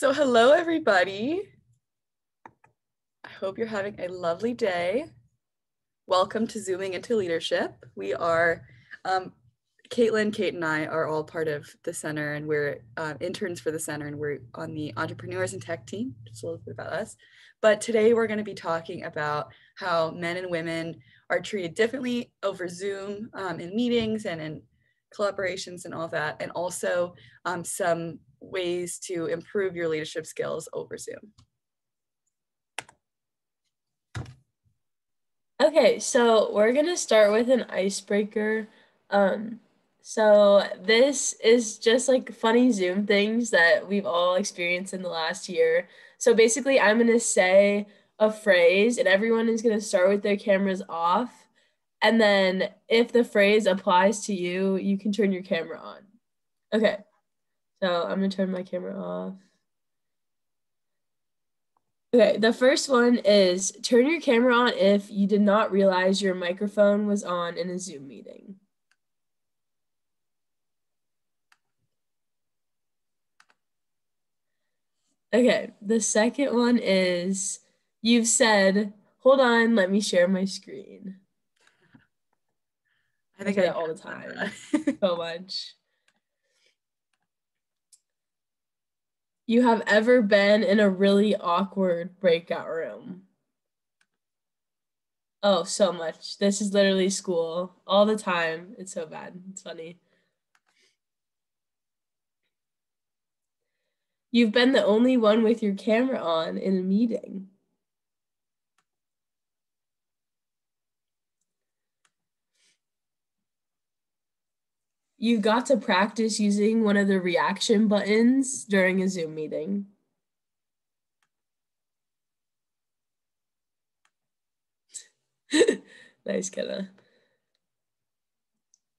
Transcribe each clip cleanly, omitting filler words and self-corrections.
So hello, everybody. I hope you're having a lovely day. Welcome to Zooming into Leadership. We are, Caitlyn, Kate, and I are all part of the center, and we're interns for the center, and we're on the entrepreneurs and tech team, just a little bit about us. But today we're going to be talking about how men and women are treated differently over Zoom in meetings and in collaborations and all that, and also some ways to improve your leadership skills over Zoom. Okay, so we're gonna start with an icebreaker. So this is just like funny Zoom things that we've all experienced in the last year. So basically, I'm gonna say a phrase, and everyone is gonna start with their cameras off. And then if the phrase applies to you, you can turn your camera on. Okay, so I'm gonna turn my camera off. Okay, the first one is turn your camera on if you did not realize your microphone was on in a Zoom meeting. Okay, the second one is you've said, hold on, let me share my screen. I think I say that all the time. So much. You have ever been in a really awkward breakout room? Oh, so much. This is literally school all the time. It's so bad. It's funny. You've been the only one with your camera on in a meeting. You got to practice using one of the reaction buttons during a Zoom meeting. Nice, Kenna.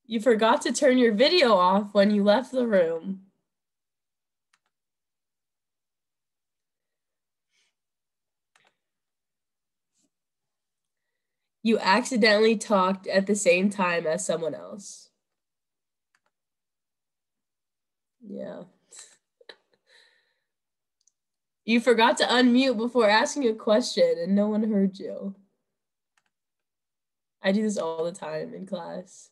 You forgot to turn your video off when you left the room. You accidentally talked at the same time as someone else. Yeah. You forgot to unmute before asking a question and no one heard you. I do this all the time in class.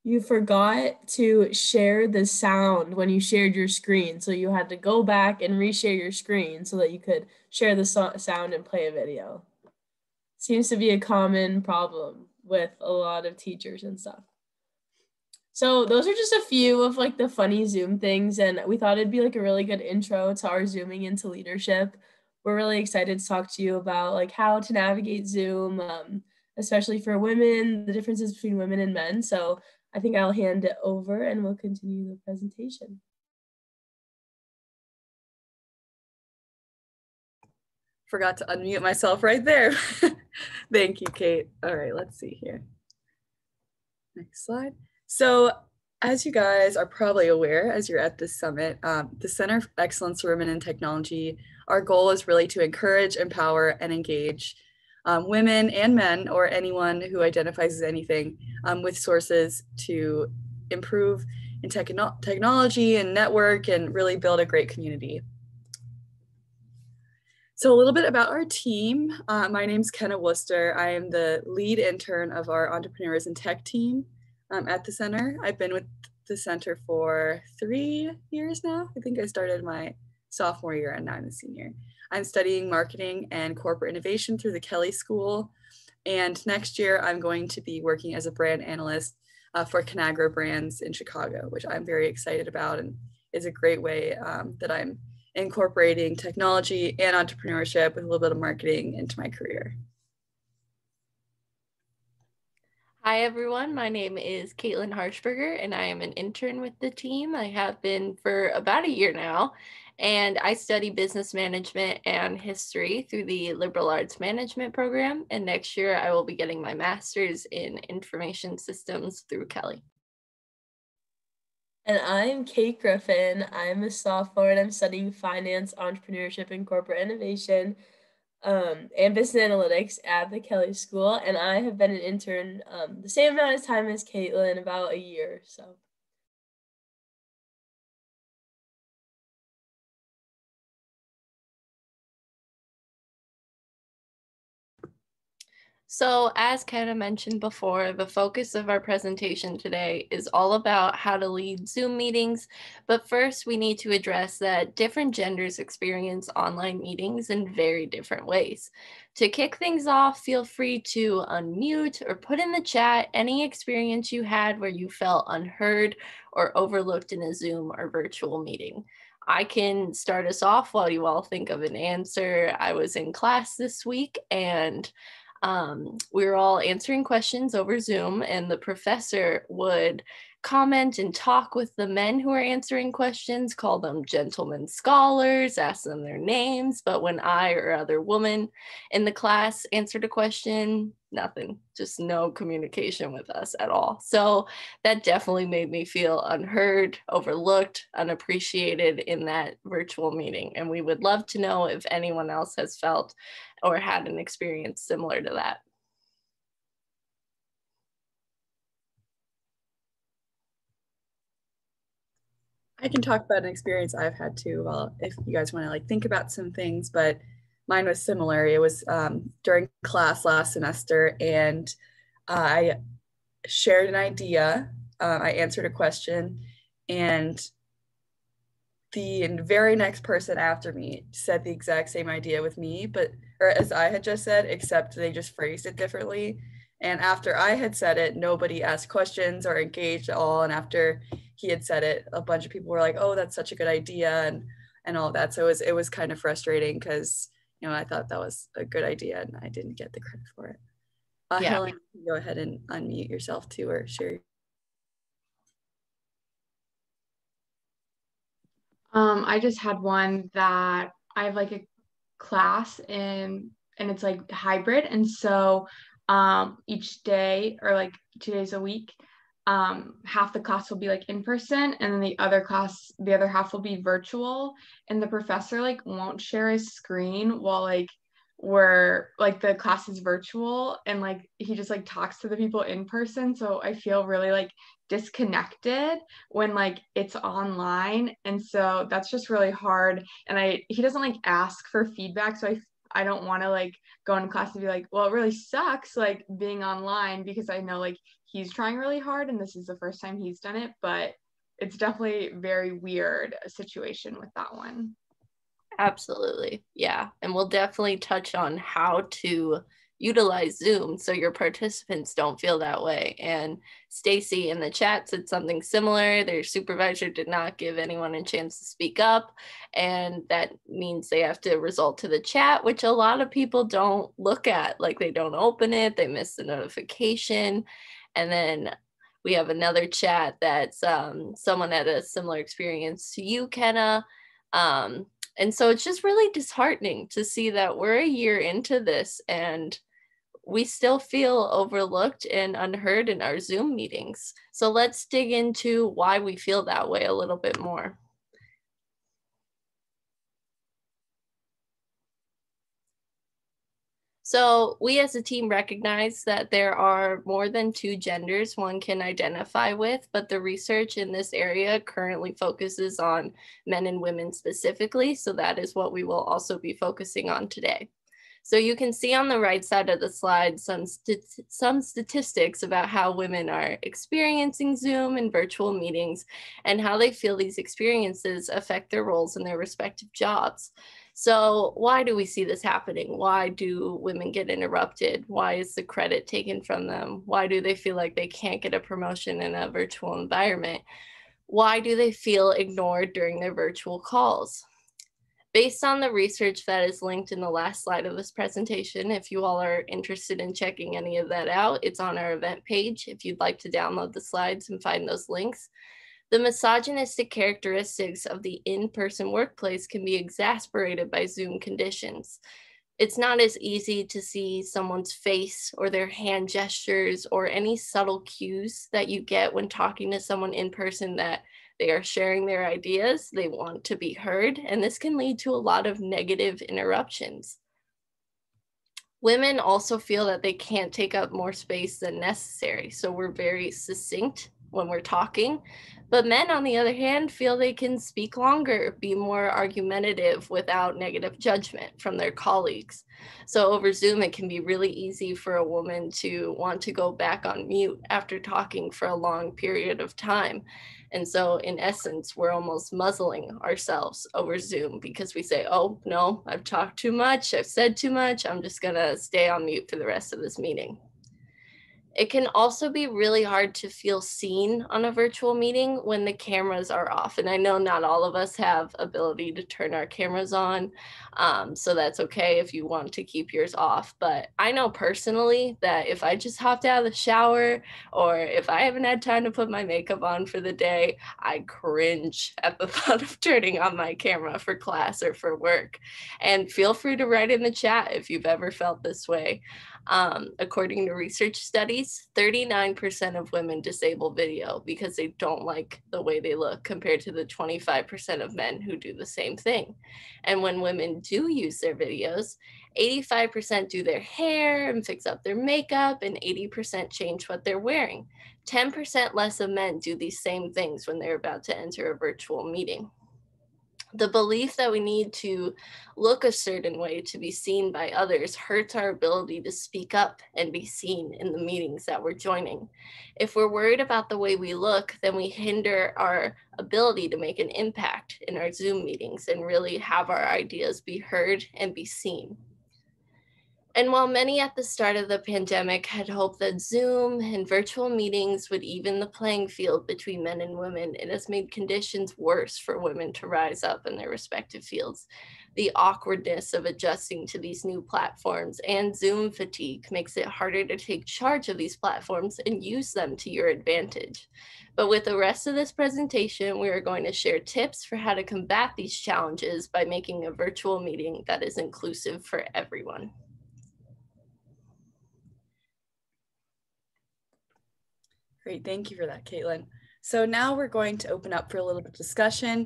You forgot to share the sound when you shared your screen. So you had to go back and reshare your screen so that you could share the sound and play a video. Seems to be a common problem with a lot of teachers and stuff. So those are just a few of like the funny Zoom things, and we thought it'd be like a really good intro to our Zooming into leadership. We're really excited to talk to you about like how to navigate Zoom, especially for women, the differences between women and men. So I think I'll hand it over and we'll continue the presentation. Forgot to unmute myself right there. Thank you, Kate. All right, let's see here. Next slide. So as you guys are probably aware, as you're at this summit, the Center for Excellence for Women in Technology, our goal is really to encourage, empower, and engage women and men, or anyone who identifies as anything, with sources to improve in technology and network and really build a great community. So a little bit about our team. My name's Kenna Worcester. I am the lead intern of our entrepreneurs and tech team at the center. I've been with the center for 3 years now. I think I started my sophomore year and now I'm a senior. I'm studying marketing and corporate innovation through the Kelley School. And next year I'm going to be working as a brand analyst for Conagra Brands in Chicago, which I'm very excited about and is a great way that I'm incorporating technology and entrepreneurship with a little bit of marketing into my career. Hi everyone, my name is Caitlyn Harshberger and I am an intern with the team. I have been for about a year now, and I study business management and history through the liberal arts management program, and next year I will be getting my master's in information systems through Kelley. And I'm Kate Griffin. I'm a sophomore and I'm studying finance, entrepreneurship, and corporate innovation and business analytics at the Kelley School. And I have been an intern the same amount of time as Caitlyn, about a year. So So as Kenna mentioned before, the focus of our presentation today is all about how to lead Zoom meetings. But first, we need to address that different genders experience online meetings in very different ways. To kick things off, feel free to unmute or put in the chat any experience you had where you felt unheard or overlooked in a Zoom or virtual meeting. I can start us off while you all think of an answer. I was in class this week and we were all answering questions over Zoom, and the professor would comment and talk with the men who are answering questions, call them gentlemen scholars, ask them their names. But when I or other woman in the class answered a question, nothing, just no communication with us at all. So that definitely made me feel unheard, overlooked, unappreciated in that virtual meeting. And we would love to know if anyone else has felt or had an experience similar to that. I can talk about an experience I've had too, well, if you guys want to like think about some things, but mine was similar. It was during class last semester, and I shared an idea. I answered a question, and the very next person after me said the exact same idea with me, but or as I had just said, except they just phrased it differently. And after I had said it, nobody asked questions or engaged at all. And after he had said it, a bunch of people were like, "Oh, that's such a good idea," and all that. So it was kind of frustrating because I thought that was a good idea and I didn't get the credit for it. Yeah. Helen, you can go ahead and unmute yourself too, or share. I just had one that I have like a class and it's like hybrid, and so each day or like 2 days a week, half the class will be like in person and then the other half will be virtual, and the professor like won't share his screen while like we're like the class is virtual, and like he just like talks to the people in person. So I feel really like disconnected when like it's online, and so that's just really hard. And he doesn't like ask for feedback, so I don't want to like go into class and be like, well, it really sucks like being online, because I know like he's trying really hard and this is the first time he's done it. But it's definitely very weird situation with that one. Absolutely. Yeah. And we'll definitely touch on how to utilize Zoom so your participants don't feel that way. And Staci in the chat said something similar. Their supervisor did not give anyone a chance to speak up. And that means they have to resort to the chat, which a lot of people don't look at. Like they don't open it, they miss the notification. And then we have another chat that's someone had a similar experience to you, Kenna. And so it's just really disheartening to see that we're a year into this and we still feel overlooked and unheard in our Zoom meetings. So let's dig into why we feel that way a little bit more. So we as a team recognize that there are more than 2 genders one can identify with, but the research in this area currently focuses on men and women specifically. So that is what we will also be focusing on today. So you can see on the right side of the slide some statistics about how women are experiencing Zoom and virtual meetings and how they feel these experiences affect their roles in their respective jobs. So why do we see this happening? Why do women get interrupted? Why is the credit taken from them? Why do they feel like they can't get a promotion in a virtual environment? Why do they feel ignored during their virtual calls? Based on the research that is linked in the last slide of this presentation, if you all are interested in checking any of that out, it's on our event page if you'd like to download the slides and find those links. The misogynistic characteristics of the in-person workplace can be exacerbated by Zoom conditions. It's not as easy to see someone's face or their hand gestures or any subtle cues that you get when talking to someone in person that they are sharing their ideas, they want to be heard, and this can lead to a lot of negative interruptions. Women also feel that they can't take up more space than necessary, so we're very succinct when we're talking. But men, on the other hand, feel they can speak longer, be more argumentative without negative judgment from their colleagues. So over Zoom, it can be really easy for a woman to want to go back on mute after talking for a long period of time. And so in essence, we're almost muzzling ourselves over Zoom because we say, oh, no, I've talked too much. I've said too much. I'm just going to stay on mute for the rest of this meeting. It can also be really hard to feel seen on a virtual meeting when the cameras are off. And I know not all of us have ability to turn our cameras on, so that's okay if you want to keep yours off. But I know personally that if I just hopped out of the shower or if I haven't had time to put my makeup on for the day, I cringe at the thought of turning on my camera for class or for work. And feel free to write in the chat if you've ever felt this way. According to research studies, 39% of women disable video because they don't like the way they look, compared to the 25% of men who do the same thing. And when women do use their videos, 85% do their hair and fix up their makeup, and 80% change what they're wearing. 10% less of men do these same things when they're about to enter a virtual meeting. The belief that we need to look a certain way to be seen by others hurts our ability to speak up and be seen in the meetings that we're joining. If we're worried about the way we look, then we hinder our ability to make an impact in our Zoom meetings and really have our ideas be heard and be seen. And while many at the start of the pandemic had hoped that Zoom and virtual meetings would even the playing field between men and women, it has made conditions worse for women to rise up in their respective fields. The awkwardness of adjusting to these new platforms and Zoom fatigue makes it harder to take charge of these platforms and use them to your advantage. But with the rest of this presentation, we are going to share tips for how to combat these challenges by making a virtual meeting that is inclusive for everyone. Great, thank you for that, Caitlyn. So now we're going to open up for a little bit of discussion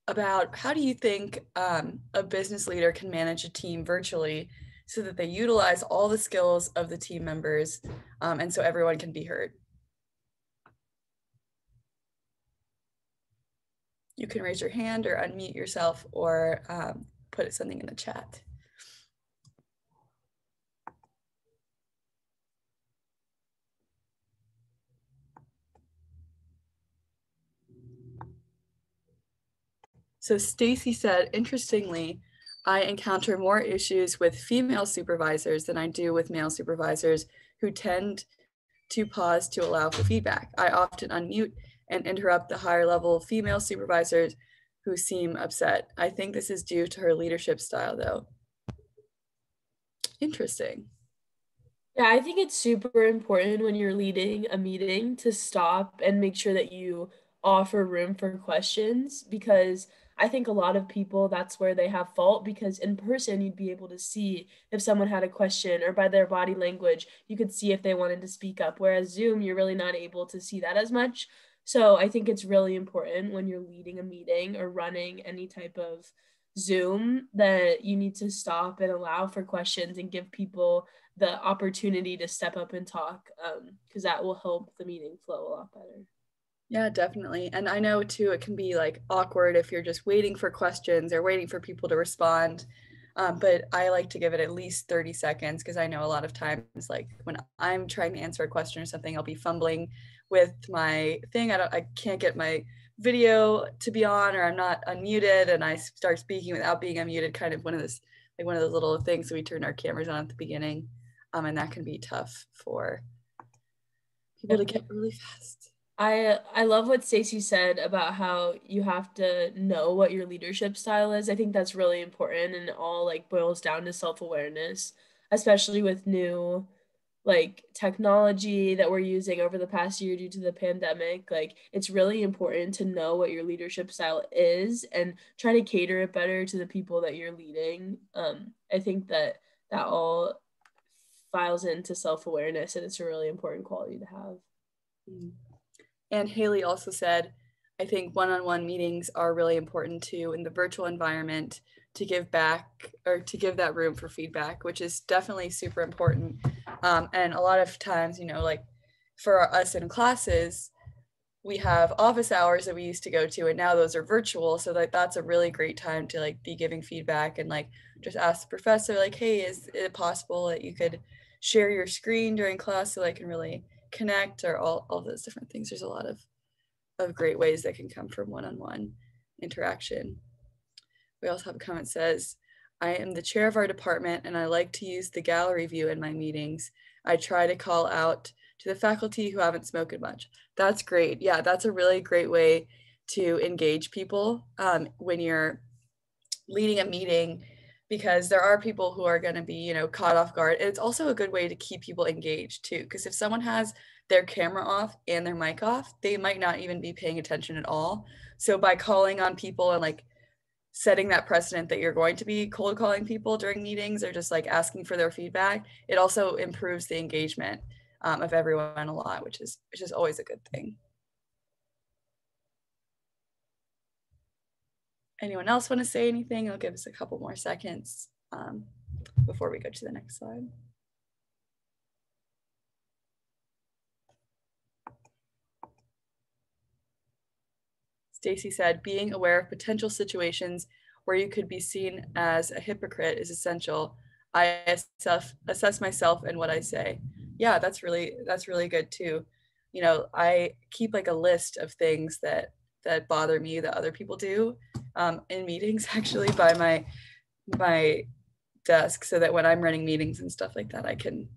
about how do you think a business leader can manage a team virtually so that they utilize all the skills of the team members and so everyone can be heard. You can raise your hand or unmute yourself or put something in the chat. So Staci said, interestingly, I encounter more issues with female supervisors than I do with male supervisors who tend to pause to allow for feedback. I often unmute and interrupt the higher level female supervisors who seem upset. I think this is due to her leadership style though. Interesting. Yeah, I think it's super important when you're leading a meeting to stop and make sure that you offer room for questions, because I think a lot of people, that's where they have fault, because in person you'd be able to see if someone had a question, or by their body language you could see if they wanted to speak up, whereas Zoom you're really not able to see that as much. So I think it's really important when you're leading a meeting or running any type of Zoom that you need to stop and allow for questions and give people the opportunity to step up and talk, because that will help the meeting flow a lot better. Yeah, definitely. And I know too, it can be like awkward if you're just waiting for questions or waiting for people to respond. But I like to give it at least 30 seconds because I know a lot of times, like when I'm trying to answer a question or something, I'll be fumbling with my thing. I can't get my video to be on, or I'm not unmuted, and I start speaking without being unmuted. Kind of one of those little things. So we turn our cameras on at the beginning, and that can be tough for people to get really fast. I love what Staci said about how you have to know what your leadership style is. I think that's really important, and it all like boils down to self-awareness, especially with new like technology that we're using over the past year due to the pandemic. Like it's really important to know what your leadership style is and try to cater it better to the people that you're leading. I think that all files into self-awareness, and it's a really important quality to have. And Haley also said, I think one-on-one meetings are really important too in the virtual environment to give back or to give that room for feedback, which is definitely super important. And a lot of times, like for us in classes, we have office hours that we used to go to, and now those are virtual. So like that's a really great time to like be giving feedback and like just ask the professor like, hey, is it possible that you could share your screen during class so I can really connect, or all those different things. There's a lot of great ways that can come from one-on-one interaction. We also have a comment that says, I am the chair of our department and I like to use the gallery view in my meetings. I try to call out to the faculty who haven't spoken much. That's great. Yeah, that's a really great way to engage people when you're leading a meeting, because there are people who are going to be, you know, caught off guard. And it's also a good way to keep people engaged too, because if someone has their camera off and their mic off, they might not even be paying attention at all. So by calling on people and like setting that precedent that you're going to be cold calling people during meetings or just like asking for their feedback, it also improves the engagement of everyone a lot, which is always a good thing. Anyone else want to say anything? I'll give us a couple more seconds before we go to the next slide. Staci said, being aware of potential situations where you could be seen as a hypocrite is essential. I assess myself and what I say. Yeah, that's really good too. You know, I keep like a list of things that bother me that other people do in meetings, actually, by my desk, so that when I'm running meetings and stuff like that, I can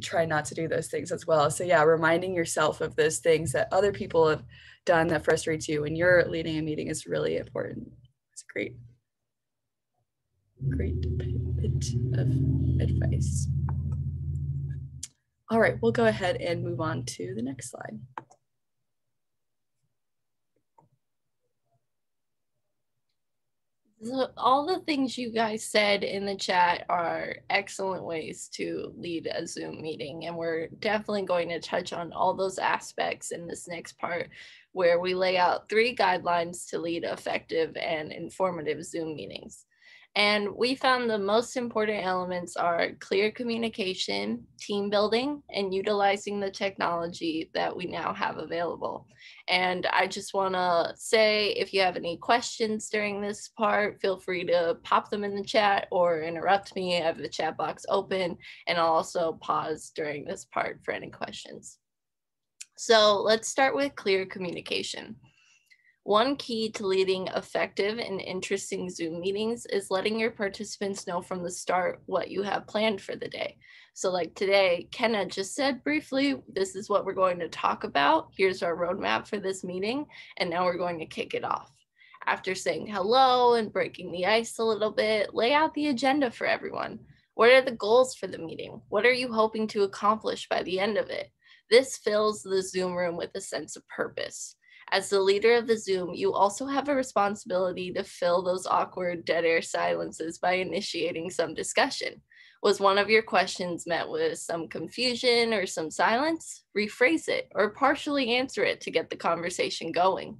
try not to do those things as well. So yeah, reminding yourself of those things that other people have done that frustrates you when you're leading a meeting is really important. It's a great bit of advice. All right, we'll go ahead and move on to the next slide. All the things you guys said in the chat are excellent ways to lead a Zoom meeting, and we're definitely going to touch on all those aspects in this next part, where we lay out 3 guidelines to lead effective and informative Zoom meetings. And we found the most important elements are clear communication, team building, and utilizing the technology that we now have available. And I just want to say, if you have any questions during this part, feel free to pop them in the chat or interrupt me. I have the chat box open, and I'll also pause during this part for any questions. So let's start with clear communication. One key to leading effective and interesting Zoom meetings is letting your participants know from the start what you have planned for the day. So like today, Kenna just said briefly, this is what we're going to talk about. Here's our roadmap for this meeting, and now we're going to kick it off. After saying hello and breaking the ice a little bit, lay out the agenda for everyone. What are the goals for the meeting? What are you hoping to accomplish by the end of it? This fills the Zoom room with a sense of purpose. As the leader of the Zoom, you also have a responsibility to fill those awkward dead air silences by initiating some discussion. Was one of your questions met with some confusion or some silence? Rephrase it or partially answer it to get the conversation going.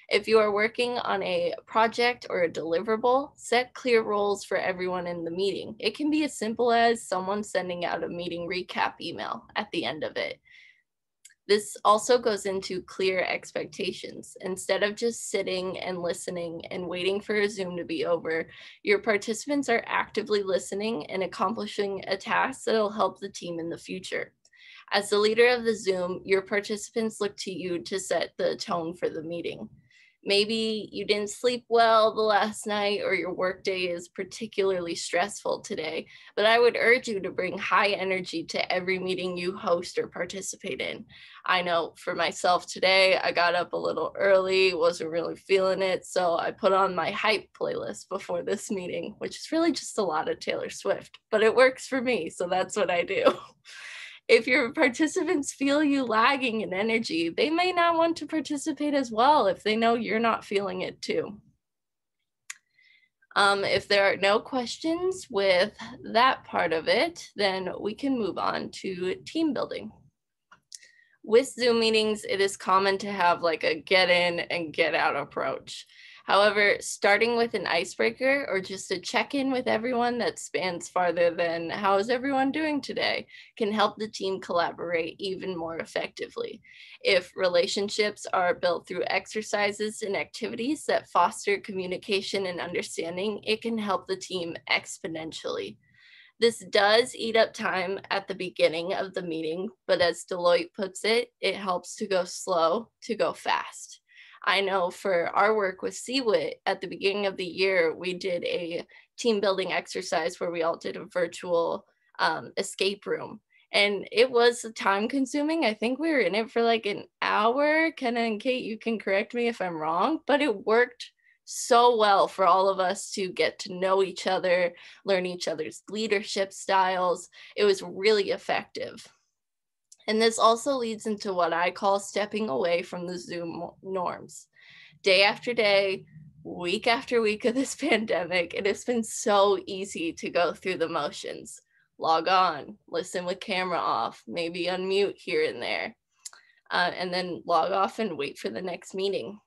If you are working on a project or a deliverable, set clear roles for everyone in the meeting. It can be as simple as someone sending out a meeting recap email at the end of it. This also goes into clear expectations. Instead of just sitting and listening and waiting for a Zoom to be over, your participants are actively listening and accomplishing a task that will help the team in the future. As the leader of the Zoom, your participants look to you to set the tone for the meeting. Maybe you didn't sleep well the last night, or your workday is particularly stressful today, but I would urge you to bring high energy to every meeting you host or participate in. I know for myself today, I got up a little early, wasn't really feeling it, so I put on my hype playlist before this meeting, which is really just a lot of Taylor Swift, but it works for me, so that's what I do. If your participants feel you lagging in energy, they may not want to participate as well if they know you're not feeling it too. If there are no questions with that part of it, then we can move on to team building. With Zoom meetings, it is common to have like a get in and get out approach. However, starting with an icebreaker or just a check-in with everyone that spans farther than how is everyone doing today can help the team collaborate even more effectively. If relationships are built through exercises and activities that foster communication and understanding, it can help the team exponentially. This does eat up time at the beginning of the meeting, but as Deloitte puts it, it helps to go slow to go fast. I know for our work with CWIT at the beginning of the year, we did a team building exercise where we all did a virtual escape room. And it was time consuming. I think we were in it for like an hour. Kenna and Kate, you can correct me if I'm wrong, but it worked so well for all of us to get to know each other, learn each other's leadership styles. It was really effective. And this also leads into what I call stepping away from the Zoom norms. Day after day, week after week of this pandemic, it has been so easy to go through the motions. Log on, listen with camera off, maybe unmute here and there, and then log off and wait for the next meeting.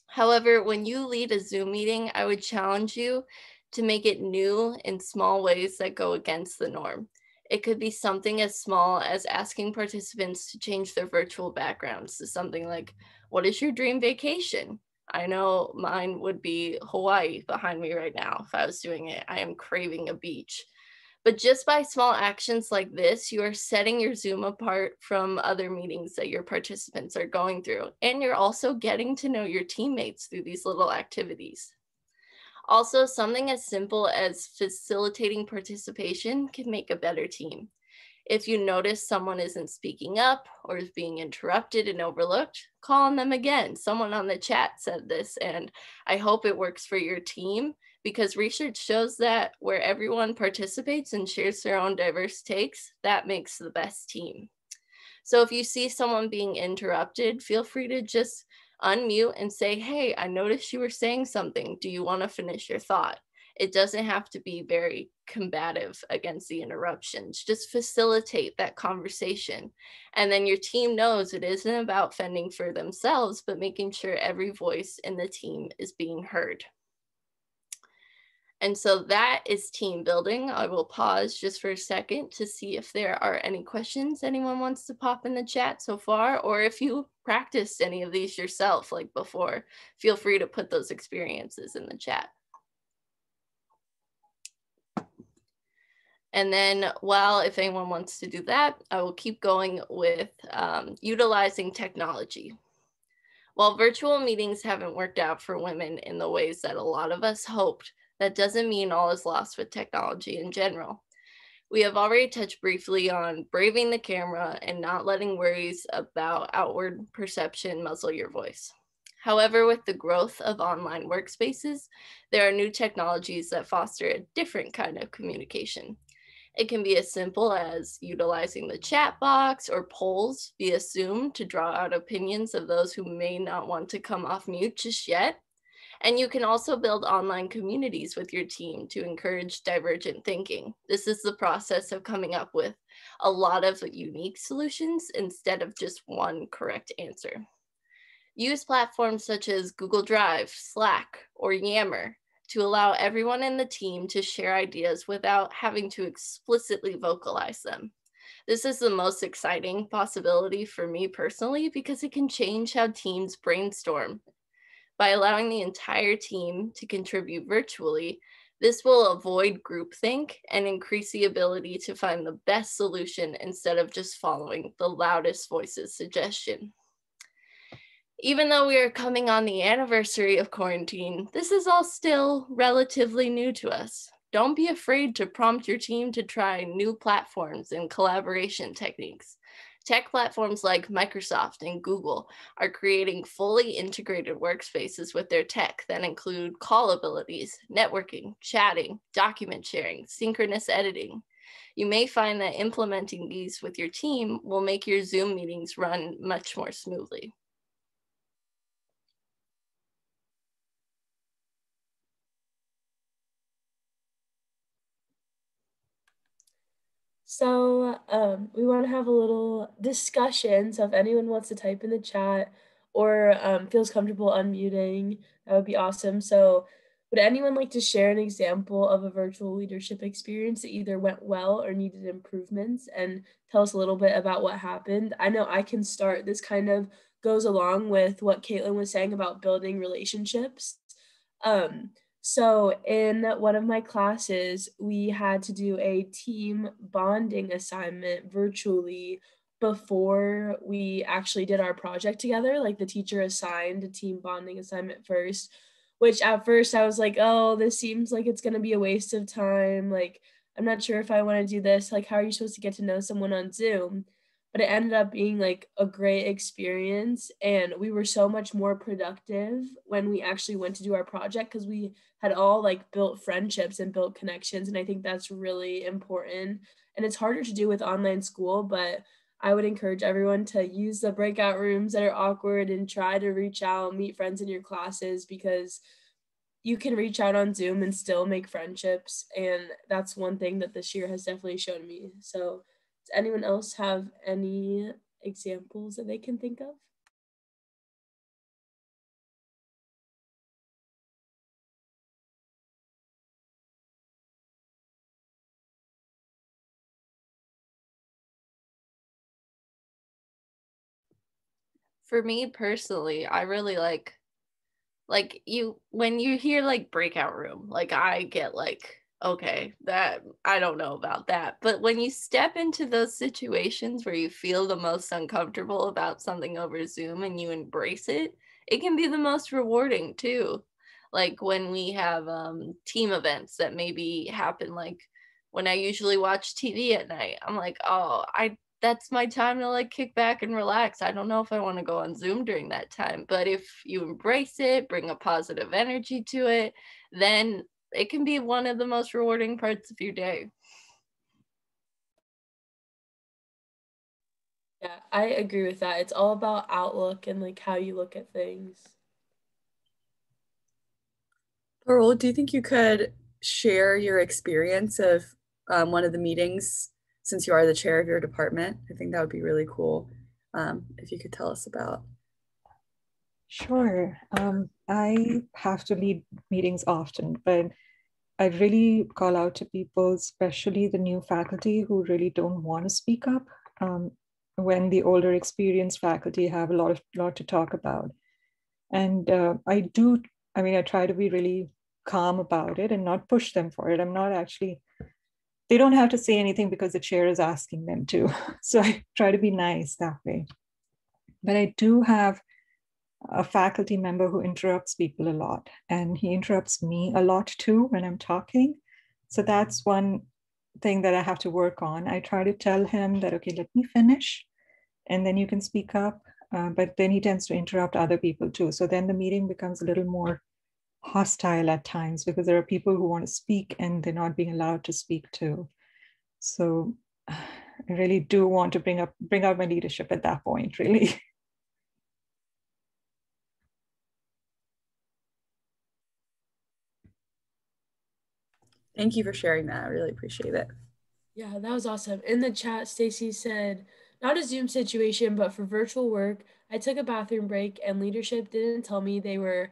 However, when you lead a Zoom meeting, I would challenge you to make it new in small ways that go against the norm. It could be something as small as asking participants to change their virtual backgrounds to something like, what is your dream vacation? I know mine would be Hawaii behind me right now if I was doing it. I am craving a beach. But just by small actions like this, you are setting your Zoom apart from other meetings that your participants are going through. And you're also getting to know your teammates through these little activities. Also, something as simple as facilitating participation can make a better team. If you notice someone isn't speaking up or is being interrupted and overlooked, call on them again. Someone on the chat said this, and I hope it works for your team, because research shows that where everyone participates and shares their own diverse takes, that makes the best team. So if you see someone being interrupted, feel free to just unmute and say, hey, I noticed you were saying something. Do you want to finish your thought? It doesn't have to be very combative against the interruptions. Just facilitate that conversation. And then your team knows it isn't about fending for themselves, but making sure every voice in the team is being heard. And so that is team building. I will pause just for a second to see if there are any questions anyone wants to pop in the chat so far, or if you practiced any of these yourself like before, feel free to put those experiences in the chat. And then if anyone wants to do that, I will keep going with utilizing technology. While virtual meetings haven't worked out for women in the ways that a lot of us hoped, that doesn't mean all is lost with technology in general. We have already touched briefly on braving the camera and not letting worries about outward perception muzzle your voice. However, with the growth of online workspaces, there are new technologies that foster a different kind of communication. It can be as simple as utilizing the chat box or polls via Zoom to draw out opinions of those who may not want to come off mute just yet. And you can also build online communities with your team to encourage divergent thinking. This is the process of coming up with a lot of unique solutions instead of just one correct answer. Use platforms such as Google Drive, Slack, or Yammer to allow everyone in the team to share ideas without having to explicitly vocalize them. This is the most exciting possibility for me personally because it can change how teams brainstorm. By allowing the entire team to contribute virtually, this will avoid groupthink and increase the ability to find the best solution instead of just following the loudest voice's suggestion. Even though we are coming on the anniversary of quarantine, this is all still relatively new to us. Don't be afraid to prompt your team to try new platforms and collaboration techniques. Tech platforms like Microsoft and Google are creating fully integrated workspaces with their tech that include call abilities, networking, chatting, document sharing, synchronous editing. You may find that implementing these with your team will make your Zoom meetings run much more smoothly. So we want to have a little discussion. So if anyone wants to type in the chat or feels comfortable unmuting, that would be awesome. So would anyone like to share an example of a virtual leadership experience that either went well or needed improvements, and tell us a little bit about what happened? I know I can start. This kind of goes along with what Caitlyn was saying about building relationships. So in one of my classes, we had to do a team bonding assignment virtually before we actually did our project together. Like the teacher assigned a team bonding assignment first, which at first I was like, oh, this seems like it's going to be a waste of time. Like, I'm not sure if I want to do this. Like, how are you supposed to get to know someone on Zoom? But it ended up being like a great experience. And we were so much more productive when we actually went to do our project, because we had all like built friendships and built connections. And I think that's really important. And it's harder to do with online school, but I would encourage everyone to use the breakout rooms that are awkward and try to reach out, meet friends in your classes, because you can reach out on Zoom and still make friendships. And that's one thing that this year has definitely shown me. So does anyone else have any examples that they can think of? For me personally, I really like you, when you hear like breakout room, like I get like, okay, that I don't know about that. But when you step into those situations where you feel the most uncomfortable about something over Zoom and you embrace it, it can be the most rewarding too. Like when we have team events that maybe happen, like when I usually watch TV at night, I'm like, oh, that's my time to like kick back and relax. I don't know if I want to go on Zoom during that time, but if you embrace it, bring a positive energy to it, then it can be one of the most rewarding parts of your day. Yeah, I agree with that. It's all about outlook and like how you look at things. Pearl, do you think you could share your experience of one of the meetings, since you are the chair of your department? I think that would be really cool if you could tell us about. Sure. I have to lead meetings often, but I really call out to people, especially the new faculty who really don't want to speak up, when the older experienced faculty have a lot to talk about. And I try to be really calm about it and not push them for it. I'm not actually, they don't have to say anything because the chair is asking them to. So I try to be nice that way. But I do have a faculty member who interrupts people a lot, and he interrupts me a lot too when I'm talking. So that's one thing that I have to work on. I try to tell him that, okay, let me finish and then you can speak up. But then he tends to interrupt other people too. So then the meeting becomes a little more hostile at times because there are people who want to speak and they're not being allowed to speak too. So I really do want to bring out my leadership at that point, really. Thank you for sharing that. I really appreciate it. Yeah, that was awesome. In the chat, Staci said, not a Zoom situation, but for virtual work, I took a bathroom break and leadership didn't tell me they were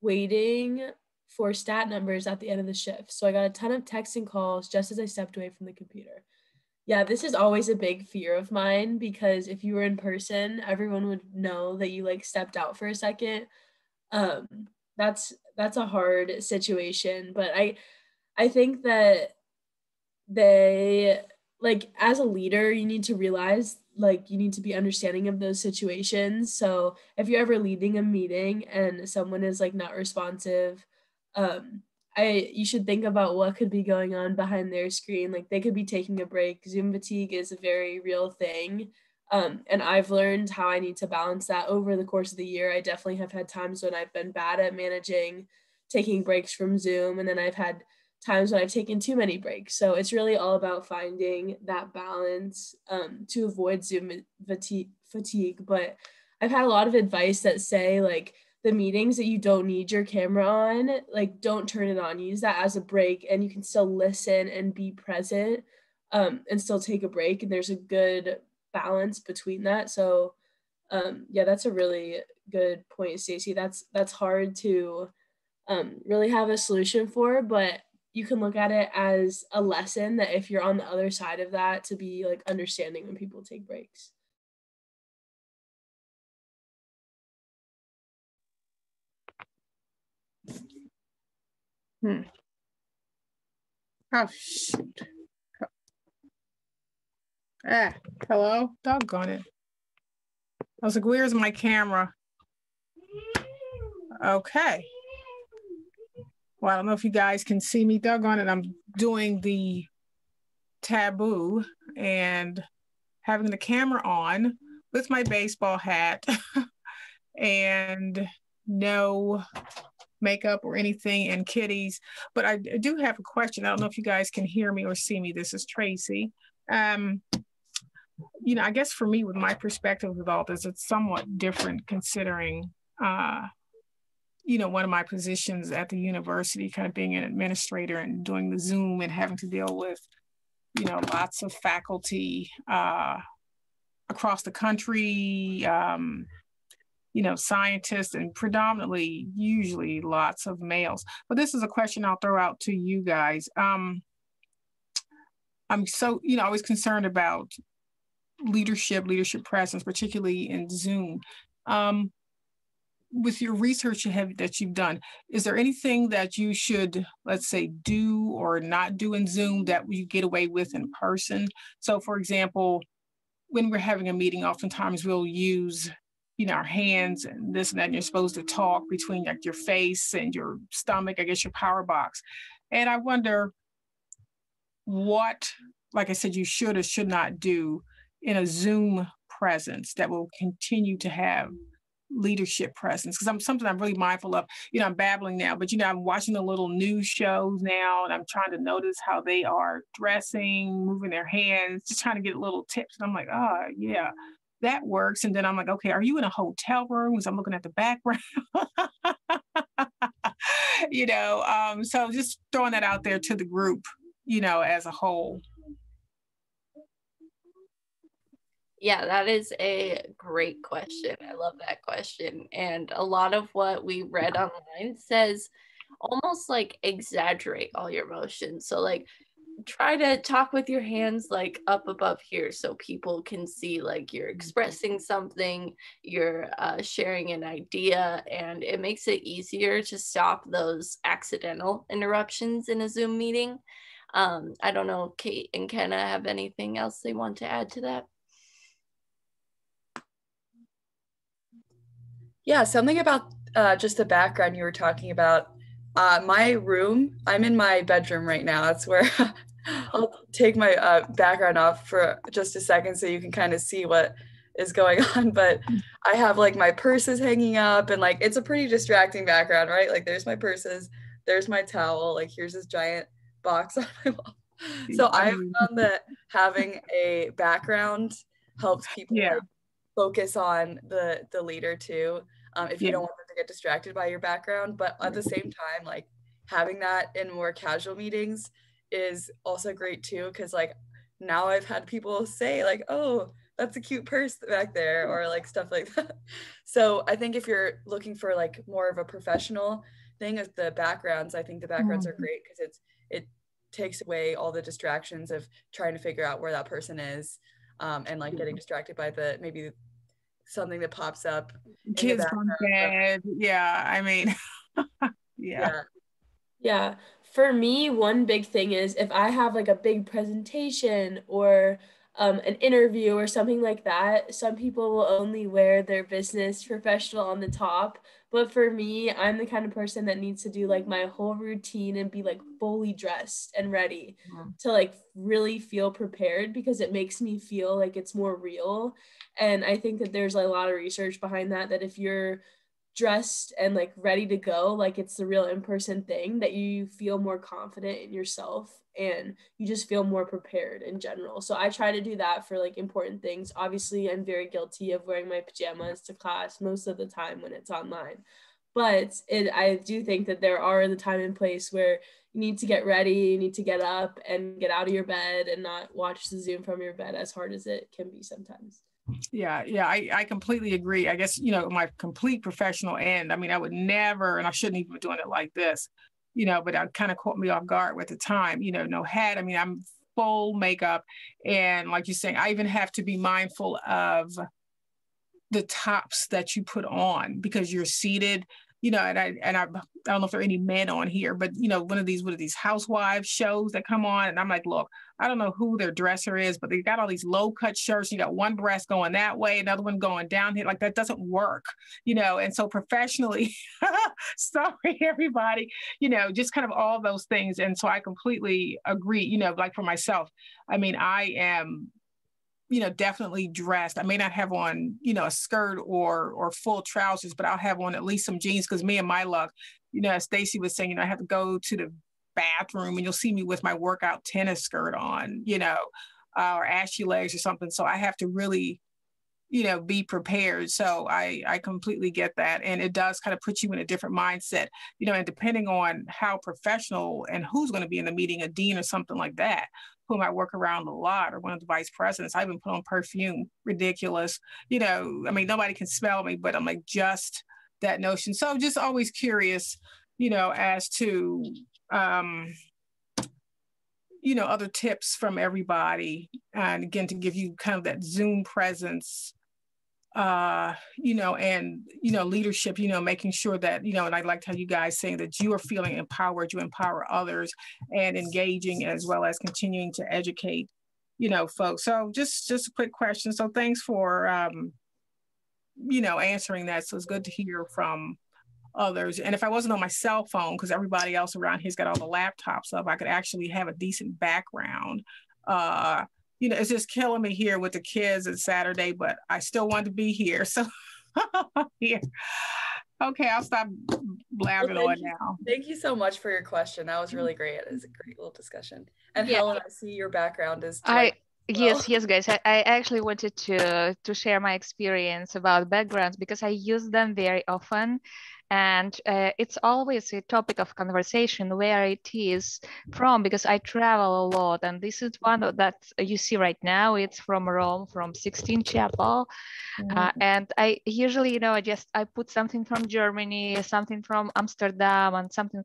waiting for stat numbers at the end of the shift. So I got a ton of texts and calls just as I stepped away from the computer. Yeah, this is always a big fear of mine, because if you were in person, everyone would know that you like stepped out for a second. Um, that's a hard situation, but I think that they, like, as a leader, you need to realize like you need to be understanding of those situations. So if you're ever leading a meeting and someone is like not responsive, um you should think about what could be going on behind their screen. Like they could be taking a break. Zoom fatigue is a very real thing. And I've learned how I need to balance that over the course of the year. I definitely have had times when I've been bad at managing taking breaks from Zoom, and then I've had times when I've taken too many breaks. So it's really all about finding that balance to avoid Zoom fatigue. But I've had a lot of advice that say like the meetings that you don't need your camera on, like don't turn it on. Use that as a break, and you can still listen and be present and still take a break. And there's a good balance between that. So Yeah, that's a really good point, Staci. That's hard to really have a solution for, but you can look at it as a lesson that if you're on the other side of that, to be like understanding when people take breaks. Oh, shoot. Hello? Doggone it. I was like, where's my camera? Okay. Well, I don't know if you guys can see me. Doggone it. I'm doing the taboo and having the camera on with my baseball hat and no makeup or anything and kitties. But I do have a question. I don't know if you guys can hear me or see me. This is Tracy. You know, I guess for me, with my perspective with all this, it's somewhat different considering, you know, one of my positions at the university, kind of being an administrator and doing the Zoom and having to deal with, you know, lots of faculty across the country, you know, scientists, and predominantly, usually lots of males. But this is a question I'll throw out to you guys. I'm so, you know, always concerned about leadership presence, particularly in Zoom. With your research that you've done, is there anything that you should, let's say, do or not do in Zoom that you get away with in person? So, for example, when we're having a meeting, oftentimes we'll use, you know, our hands and this and that, and you're supposed to talk between like your face and your stomach, I guess your power box. And I wonder what, like I said, you should or should not do in a Zoom presence that will continue to have leadership presence, because I'm something I'm really mindful of. You know, I'm babbling now, but you know, I'm watching the little news shows now, and I'm trying to notice how they are dressing, moving their hands, just trying to get little tips. And I'm like, oh yeah, that works. And then I'm like, okay, are you in a hotel room? So I'm looking at the background. You know, so just throwing that out there to the group, you know, as a whole. Yeah, that is a great question. I love that question. And a lot of what we read online says almost like exaggerate all your emotions. So like try to talk with your hands like up above here so people can see like you're expressing something, you're sharing an idea, and it makes it easier to stop those accidental interruptions in a Zoom meeting. I don't know if Kate and Kenna have anything else they want to add to that. Yeah, something about just the background you were talking about. My room, I'm in my bedroom right now. That's where I'll take my background off for just a second so you can kind of see what is going on. But I have like my purses hanging up, and like it's a pretty distracting background, right? Like there's my purses, there's my towel, like here's this giant box on my wall. So I've found that having a background helps people like focus on the leader too, if you don't want them to get distracted by your background. But at the same time, like having that in more casual meetings is also great too, because like now I've had people say like, oh, that's a cute purse back there, or like stuff like that. So I think if you're looking for like more of a professional thing with the backgrounds, I think the backgrounds are great because it takes away all the distractions of trying to figure out where that person is, and like getting distracted by the maybe something that pops up. Kids gone bad. Yeah, I mean, Yeah. For me, one big thing is if I have like a big presentation or an interview or something like that, some people will only wear their business professional on the top. But for me, I'm the kind of person that needs to do like my whole routine and be like fully dressed and ready to like really feel prepared, because it makes me feel like it's more real. And I think that there's a lot of research behind that, that if you're dressed and like ready to go, like it's the real in-person thing, that you feel more confident in yourself and you just feel more prepared in general. So I try to do that for like important things. Obviously, I'm very guilty of wearing my pajamas to class most of the time when it's online, but I do think that there are the time and place where you need to get ready, you need to get up and get out of your bed and not watch the Zoom from your bed, as hard as it can be sometimes. Yeah, I completely agree. I guess, my complete professional end, I mean, I would never, and I shouldn't even be doing it like this, but it kind of caught me off guard with the time, no hat. I mean, I'm full makeup. And like you're saying, I even have to be mindful of the tops that you put on because you're seated, and I don't know if there are any men on here, but one of these housewives shows that come on, and I'm like, look, I don't know who their dresser is, but they got all these low cut shirts. You got one breast going that way, another one going down here. Like that doesn't work, and so professionally, sorry, everybody, just kind of all those things. And so I completely agree, like for myself, I mean, I am definitely dressed. I may not have on, a skirt or full trousers, but I'll have on at least some jeans because me and my luck, as Staci was saying, I have to go to the bathroom and you'll see me with my workout tennis skirt on, or ashy legs or something. So I have to really, be prepared. So I completely get that. And it does kind of put you in a different mindset, and depending on how professional and who's going to be in the meeting, a dean or something like that, whom I work around a lot, or one of the vice presidents, I even put on perfume, ridiculous. I mean, nobody can smell me, but I'm like, just that notion. So just always curious, as to, other tips from everybody. And again, to give you kind of that Zoom presence, and, leadership, making sure that, and I liked how you guys saying that you are feeling empowered, you empower others and engaging as well as continuing to educate, folks. So just a quick question. So thanks for, answering that. So it's good to hear from others. And if I wasn't on my cell phone, because everybody else around here's got all the laptops up, I could actually have a decent background. It's just killing me here with the kids it's Saturday, but I still want to be here. So here. Okay, I'll stop blabbing on now. Thank you so much for your question. That was really great. It was a great little discussion. And Yeah. Helen, I see your background is Yes, guys. I actually wanted to share my experience about backgrounds because I use them very often, and it's always a topic of conversation where it is from, because I travel a lot, and this is one that you see right now. It's from Rome, from Sixtine Chapel, and I usually, I put something from Germany, something from Amsterdam, and something.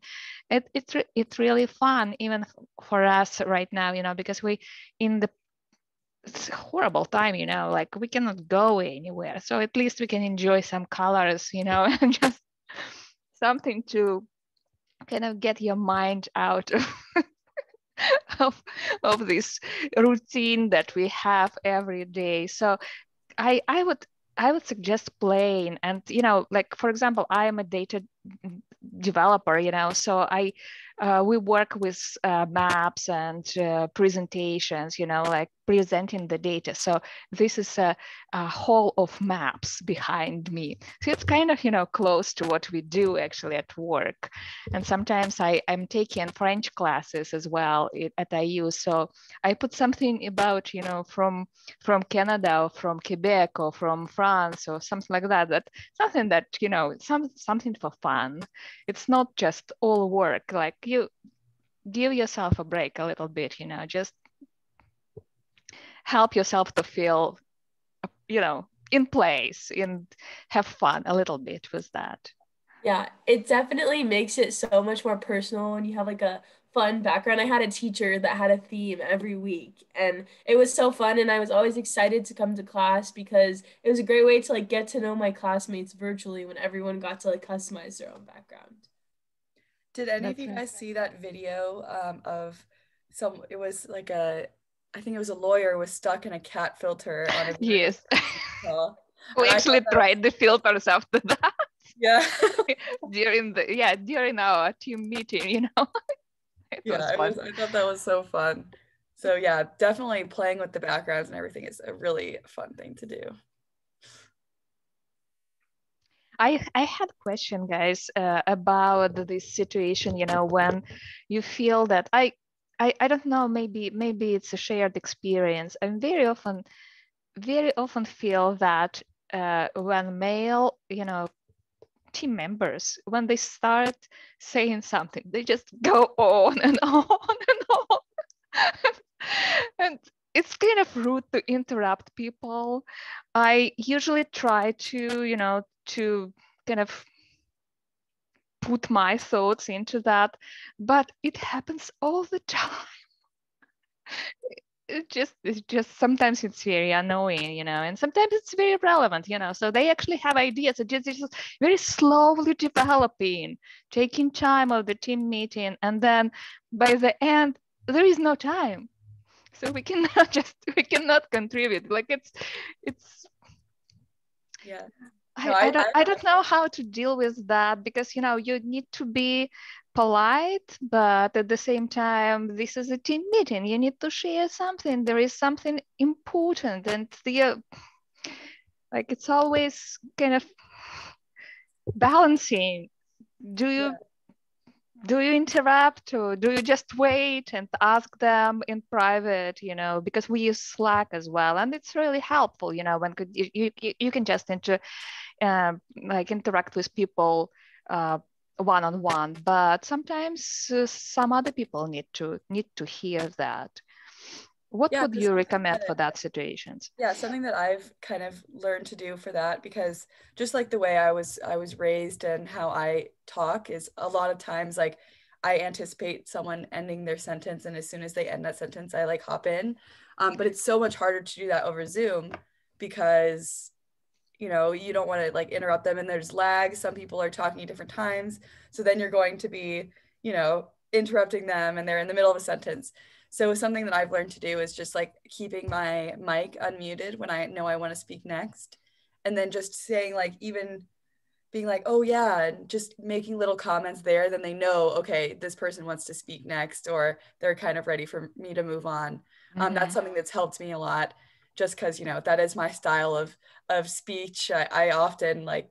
It's really fun even for us right now, because it's a horrible time, like we cannot go anywhere. So at least we can enjoy some colors, and just something to kind of get your mind out of this routine that we have every day. So I would suggest playing, and like for example, I am a data developer, so we work with maps and presentations, like presenting the data. So this is a hall of maps behind me. So it's kind of, close to what we do actually at work. And sometimes I'm taking French classes as well at IU. So I put something about, from Canada or from Quebec or from France or something like that, something that, something for fun. It's not just all work. Like you give yourself a break a little bit, just help yourself to feel, in place and have fun a little bit with that. Yeah, it definitely makes it so much more personal when you have like a fun background. I had a teacher that had a theme every week, and it was so fun, and I was always excited to come to class because it was a great way to like get to know my classmates virtually when everyone got to like customize their own background. Did any of you guys see that video of it was like I think it was a lawyer was stuck in a cat filter on a Yes. We actually tried the filters after that. Yeah. during our team meeting, I thought that was so fun. So yeah, definitely playing with the backgrounds and everything is a really fun thing to do. I had a question, guys, about this situation, when you feel that I don't know, maybe it's a shared experience. I very often feel that when male, team members, when they start saying something, they just go on and on and on. And it's kind of rude to interrupt people. I usually try to, to kind of put my thoughts into that, but it happens all the time. It's just sometimes it's very annoying, and sometimes it's very relevant, so they actually have ideas. It's just very slowly developing, taking time of the team meeting, and then by the end there is no time, so we cannot contribute. Like it's Yeah. I don't know how to deal with that, because you need to be polite, but at the same time, this is a team meeting. You need to share something. There is something important, and like it's always kind of balancing. Do you interrupt, or do you just wait and ask them in private? Because we use Slack as well, and it's really helpful. When you can just interact with people one-on-one, but sometimes some other people need to hear that. What would you recommend for that situations? Yeah, something that I've kind of learned to do for that, because just like the way I was raised and how I talk is a lot of times like I anticipate someone ending their sentence, and as soon as they end that sentence, I like hop in. But it's so much harder to do that over Zoom because you don't want to like interrupt them, and there's lag. Some people are talking at different times, so then you're going to be interrupting them and they're in the middle of a sentence. So something that I've learned to do is just like keeping my mic unmuted when I know I want to speak next, and then just saying like, even being like, oh yeah, and just making little comments there. Then they know, okay, this person wants to speak next, or they're kind of ready for me to move on. That's something that's helped me a lot, just because that is my style of speech. I often like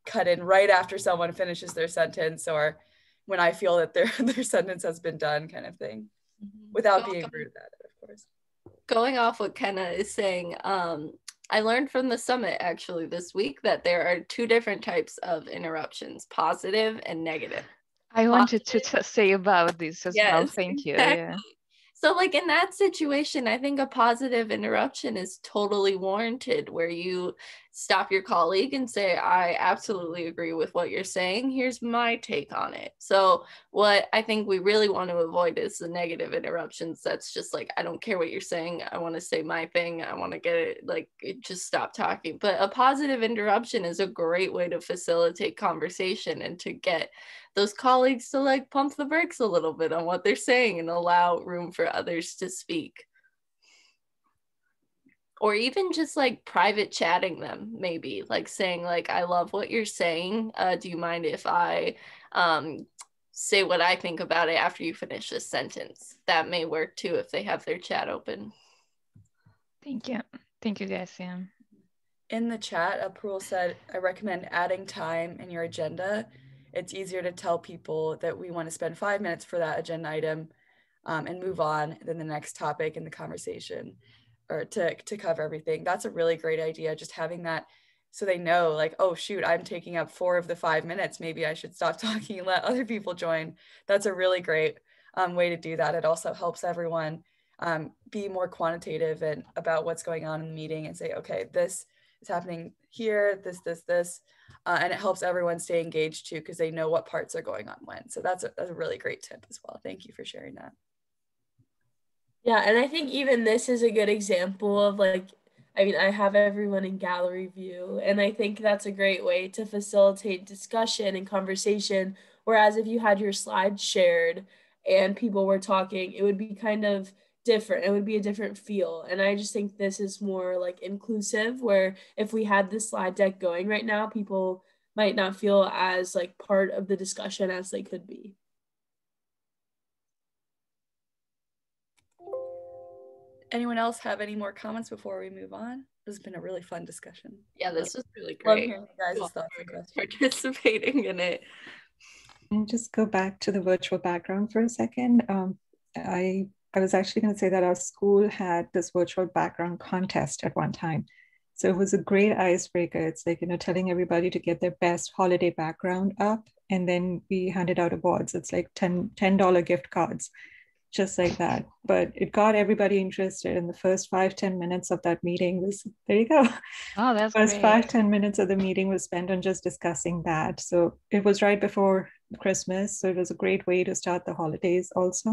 cut in right after someone finishes their sentence, or when I feel that their sentence has been done, kind of thing, without being rude at it, of course. Going off what Kenna is saying, I learned from the summit actually this week that there are two different types of interruptions, positive and negative. I wanted to say about this as well. Thank you. Exactly. Yeah. So like in that situation, I think a positive interruption is totally warranted, where you stop your colleague and say, I absolutely agree with what you're saying. Here's my take on it. So what I think we really want to avoid is the negative interruptions. That's just like, I don't care what you're saying. I want to say my thing. I want to get it, like, just stop talking. But a positive interruption is a great way to facilitate conversation and to get those colleagues to like pump the brakes a little bit on what they're saying and allow room for others to speak. Or even just like private chatting them, maybe like saying like, I love what you're saying. Do you mind if I say what I think about it after you finish this sentence? That may work too if they have their chat open. Thank you. Thank you guys. Yeah. In the chat, April said, I recommend adding time in your agenda. It's easier to tell people that we want to spend 5 minutes for that agenda item and move on than the next topic in the conversation, or to cover everything. That's a really great idea, just having that so they know like, oh shoot, I'm taking up 4 of the 5 minutes. Maybe I should stop talking and let other people join. That's a really great way to do that. It also helps everyone be more quantitative and about what's going on in the meeting, and say, okay, this is happening here, this. And it helps everyone stay engaged too, because they know what parts are going on when. So that's a really great tip as well. Thank you for sharing that. Yeah, and I think even this is a good example of like, I mean, I have everyone in gallery view, and I think that's a great way to facilitate discussion and conversation. Whereas if you had your slides shared and people were talking, it would be kind of different. It would be a different feel. And I just think this is more like inclusive, where if we had the slide deck going right now, people might not feel as like part of the discussion as they could be. Anyone else have any more comments before we move on? This has been a really fun discussion. Yeah, this was really great. Love hearing you guys' thoughts and questions. Participating in it. And just go back to the virtual background for a second. I was actually going to say that our school had this virtual background contest at one time. So it was a great icebreaker. It's like, telling everybody to get their best holiday background up, and then we handed out awards. It's like $10 gift cards. just like that. But it got everybody interested. And the first 5-10 minutes of that meeting was, there you go. Oh, that's First great. 5-10 minutes of the meeting was spent on just discussing that. So it was right before Christmas. So it was a great way to start the holidays also.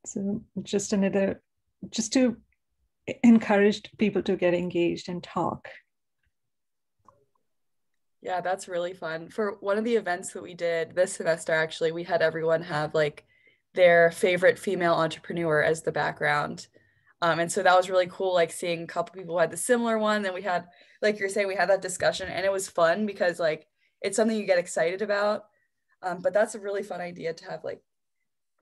So just to encourage people to get engaged and talk. Yeah, that's really fun. For one of the events that we did this semester, actually, we had everyone have like their favorite female entrepreneur as the background. And so that was really cool, like seeing a couple people had the similar one. Then we had, like you're saying, we had that discussion, and it was fun because like it's something you get excited about. But that's a really fun idea to have like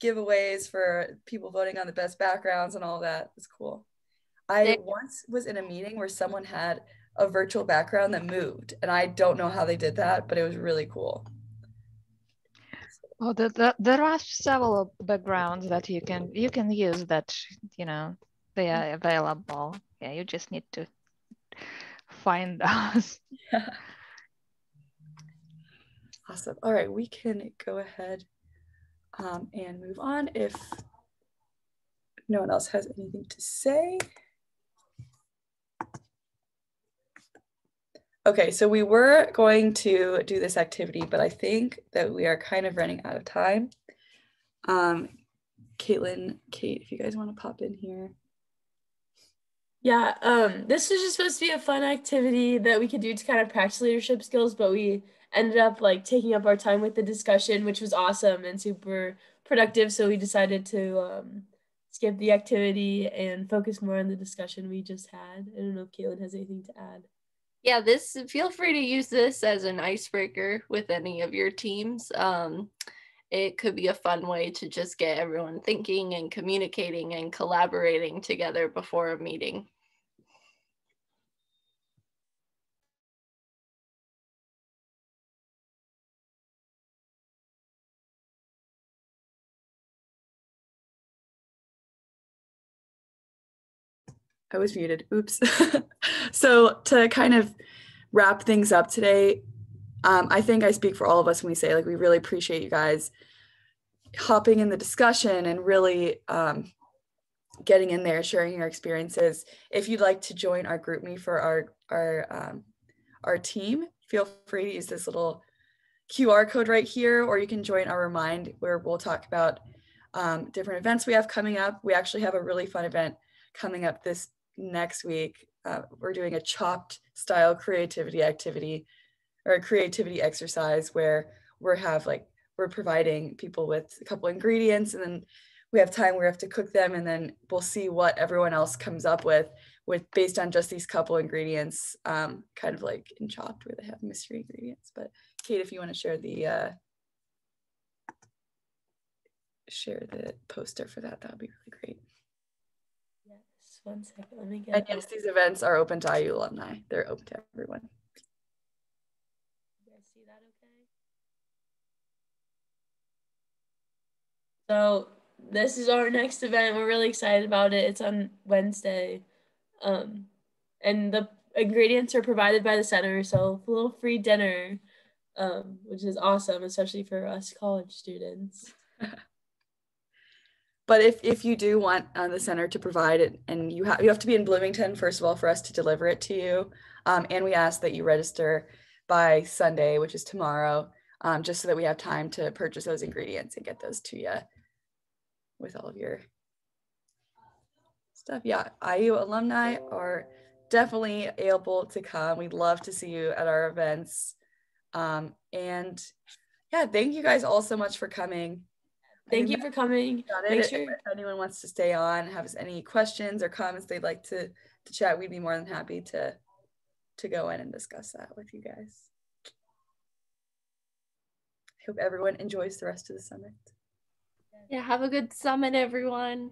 giveaways for people voting on the best backgrounds and all that. It's cool. I once was in a meeting where someone had a virtual background that moved, and I don't know how they did that, but it was really cool. Oh, there are several backgrounds that you can use that, you know, they are available. Yeah, you just need to find those. Yeah. Awesome. All right, we can go ahead and move on if no one else has anything to say. Okay, so we were going to do this activity, but I think that we are kind of running out of time. Caitlyn, Kate, if you guys want to pop in here. Yeah, this was just supposed to be a fun activity that we could do to kind of practice leadership skills, but we ended up like taking up our time with the discussion, which was awesome and super productive. So we decided to skip the activity and focus more on the discussion we just had. I don't know if Caitlyn has anything to add. Yeah, feel free to use this as an icebreaker with any of your teams. It could be a fun way to just get everyone thinking and communicating and collaborating together before a meeting. I was muted. Oops. So to kind of wrap things up today, I think I speak for all of us when we say like we really appreciate you guys hopping in the discussion and really getting in there, sharing your experiences. If you'd like to join our group me for our team, feel free to use this little QR code right here, or you can join our Remind, where we'll talk about different events we have coming up. We actually have a really fun event coming up this next week. We're doing a chopped style creativity activity or a creativity exercise where we're providing people with a couple ingredients, and then we have time where we have to cook them, and then we'll see what everyone else comes up with based on just these couple ingredients, kind of like in Chopped where they have mystery ingredients. But Kate, if you want to share the poster for that, that would be really great. Yes, 1 second, let me get And yes, these events are open to IU alumni. They're open to everyone. You guys see that okay? So this is our next event. We're really excited about it. It's on Wednesday. And the ingredients are provided by the center, so a little free dinner, which is awesome, especially for us college students. But if you do want the center to provide it, and you have to be in Bloomington, first of all, for us to deliver it to you. And we ask that you register by Sunday, which is tomorrow, just so that we have time to purchase those ingredients and get those to you with all of your stuff. Yeah, IU alumni are definitely able to come. We'd love to see you at our events. And yeah, thank you guys all so much for coming. Thank you for coming. Make sure if anyone wants to stay on, have any questions or comments they'd like to chat, we'd be more than happy to go in and discuss that with you guys. I hope everyone enjoys the rest of the summit. Yeah, have a good summit, everyone.